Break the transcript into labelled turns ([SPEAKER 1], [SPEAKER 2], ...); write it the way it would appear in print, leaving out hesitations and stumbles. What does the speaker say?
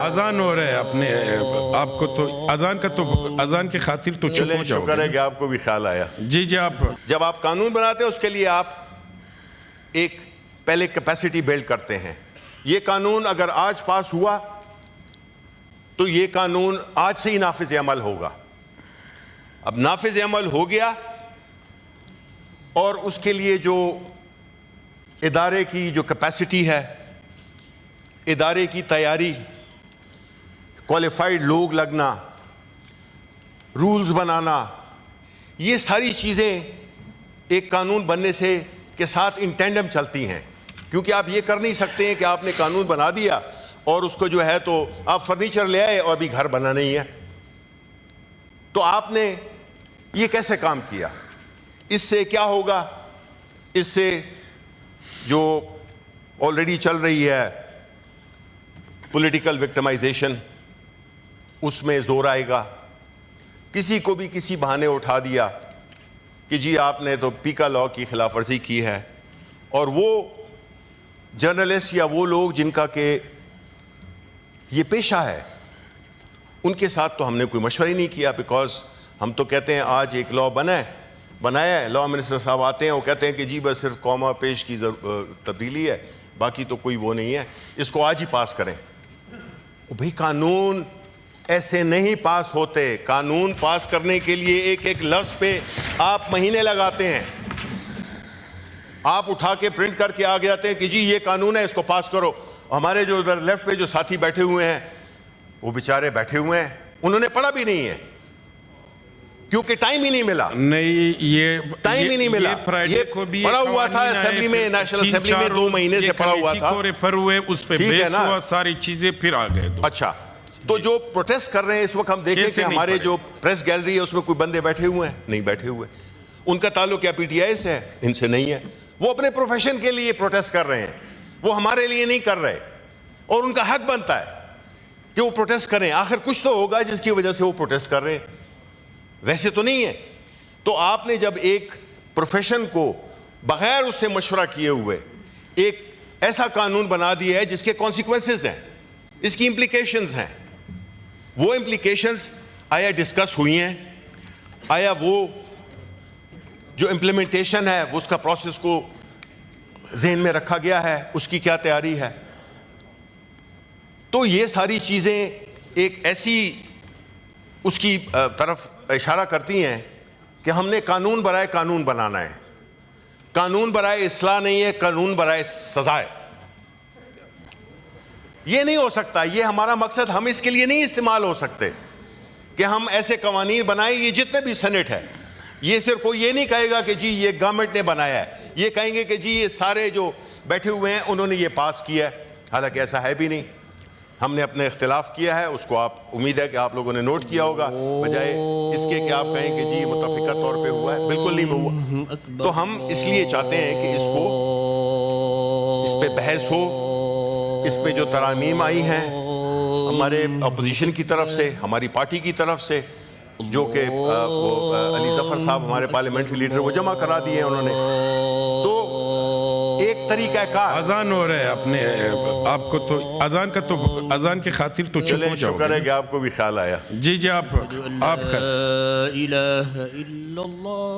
[SPEAKER 1] اذان ہو رہا ہے اپنے آپ کو تو اذان کی خاطر تو چپ ہو جاؤ
[SPEAKER 2] شکر ہے کہ آپ کو بھی خیال آیا.
[SPEAKER 1] جی آپ
[SPEAKER 2] جب آپ قانون بناتے ہیں اس کے لیے آپ ایک پہلے کیپیسٹی بیلڈ کرتے ہیں. یہ قانون اگر آج پاس ہوا تو یہ قانون آج سے ہی نافذ عمل ہوگا. اب نافذ عمل ہو گیا اور اس کے لیے جو ادارے کی جو کیپیسٹی ہے, ادارے کی تیاری, کوالیفائڈ لوگ لگنا, رولز بنانا, یہ ساری چیزیں ایک قانون بننے سے کے ساتھ ان ٹینڈم چلتی ہیں. کیونکہ آپ یہ کر نہیں سکتے ہیں کہ آپ نے قانون بنا دیا اور اس کو جو ہے تو آپ فرنیچر لے آئے اور ابھی گھر بنا نہیں ہے. تو آپ نے یہ کیسے کام کیا؟ اس سے کیا ہوگا؟ اس سے جو آلریڈی چل رہی ہے پولیٹیکل وکٹمائزیشن, اس میں زور آئے گا. کسی کو بھی کسی بہانے اٹھا دیا کہ جی آپ نے تو پیکا لاء کی خلاف ورزی کی ہے, اور وہ جرنلسٹ یا وہ لوگ جن کا کہ یہ پیشہ ہے ان کے ساتھ تو ہم نے کوئی مشورہ ہی نہیں کیا. بیکاز ہم تو کہتے ہیں آج ایک لاء بنایا ہے, لاء منسٹر صاحب آتے ہیں, وہ کہتے ہیں کہ جی بس صرف کوما پیش کی تبدیلی ہے, باقی تو کوئی وہ نہیں ہے, اس کو آج ہی پاس کریں. بھئی قانون ایسے نہیں پاس ہوتے. قانون پاس کرنے کے لیے ایک ایک لفظ پہ آپ مہینے لگاتے ہیں. آپ اٹھا کے پرنٹ کر کے آگے آتے ہیں کہ جی یہ قانون ہے, اس کو پاس کرو. ہمارے جو ادھر لیفٹ پہ جو ساتھی بیٹھے ہوئے ہیں وہ بیچارے بیٹھے ہوئے ہیں, انہوں نے پڑھا بھی نہیں ہے کیونکہ ٹائم ہی نہیں ملا.
[SPEAKER 1] نہیں, یہ
[SPEAKER 2] ٹائم ہی نہیں ملا. یہ پڑھا ہوا تھا اسمبلی میں, نیشنل اسمبلی میں 2 مہینے سے پڑھا ہوا تھا.
[SPEAKER 1] اس پہ بیس ہوا, ساری چیزیں پھر آ گئے.
[SPEAKER 2] اچھا, تو جو پروٹیسٹ کر رہے ہیں اس وقت ہم دیکھیں کہ ہمارے جو پریس گیلری ہے اس میں کوئی بندے بیٹھے ہوئے ہیں؟ نہیں بیٹھے ہوئے. ان کا تعلق کیا پی ٹی آئی سے ہے؟ ان سے نہیں ہے. وہ اپنے پروفیشن کے لیے پروٹیسٹ کر رہے ہیں, وہ ہمارے لیے نہیں کر رہے, اور ان کا حق بنتا ہے کہ وہ پروٹیسٹ کریں. آخر کچھ تو ہوگا جس کی وجہ سے وہ پروٹیسٹ کر رہے ہیں, ویسے تو نہیں ہے. تو آپ نے جب ایک پروفیشن کو بغیر اس سے مشورہ کیے ہوئے ایک ایسا قانون بنا دیا ہے جس کے کانسیکوینسز ہیں, اس کی امپلیکیشنز ہیں, وہ امپلیکیشنز آیا ڈسکس ہوئی ہیں؟ آیا وہ جو امپلیمنٹیشن ہے وہ اس کا پروسیس کو ذہن میں رکھا گیا ہے؟ اس کی کیا تیاری ہے؟ تو یہ ساری چیزیں ایک ایسی اس کی طرف اشارہ کرتی ہیں کہ ہم نے قانون برائے قانون بنانا ہے. قانون برائے اصلاح نہیں ہے, قانون برائے سزا ہے. یہ نہیں ہو سکتا. یہ ہمارا مقصد, ہم اس کے لیے نہیں استعمال ہو سکتے کہ ہم ایسے قوانین بنائیں. یہ جتنے بھی سینٹ ہے, یہ صرف کوئی یہ نہیں کہے گا کہ جی یہ گورنمنٹ نے بنایا ہے, یہ کہیں گے کہ جی یہ سارے جو بیٹھے ہوئے ہیں انہوں نے یہ پاس کیا ہے. حالانکہ ایسا ہے بھی نہیں. ہم نے اپنے اختلاف کیا ہے, اس کو آپ امید ہے کہ آپ لوگوں نے نوٹ کیا ہوگا, بجائے اس کے کہ آپ کہیں کہ جی متفقہ طور پہ ہوا ہے. بالکل نہیں ہوا. تو ہم اس لیے چاہتے ہیں کہ اس پہ بحث ہو. اس پہ جو ترامیم آئی ہیں ہمارے اپوزیشن کی طرف سے, ہماری پارٹی کی طرف سے, جو کہ علی ظفر صاحب ہمارے پارلیمنٹری لیڈر وہ جمع کرا دیے انہوں نے, تو ایک طریقہ کار.
[SPEAKER 1] اذان ہو رہا ہے اپنے آپ کو تو اذان کی خاطر تو چپ ہو جاؤ.
[SPEAKER 2] شکر ہے کہ آپ کو بھی خیال آیا.
[SPEAKER 1] جی آپ
[SPEAKER 3] لا الہ الا اللہ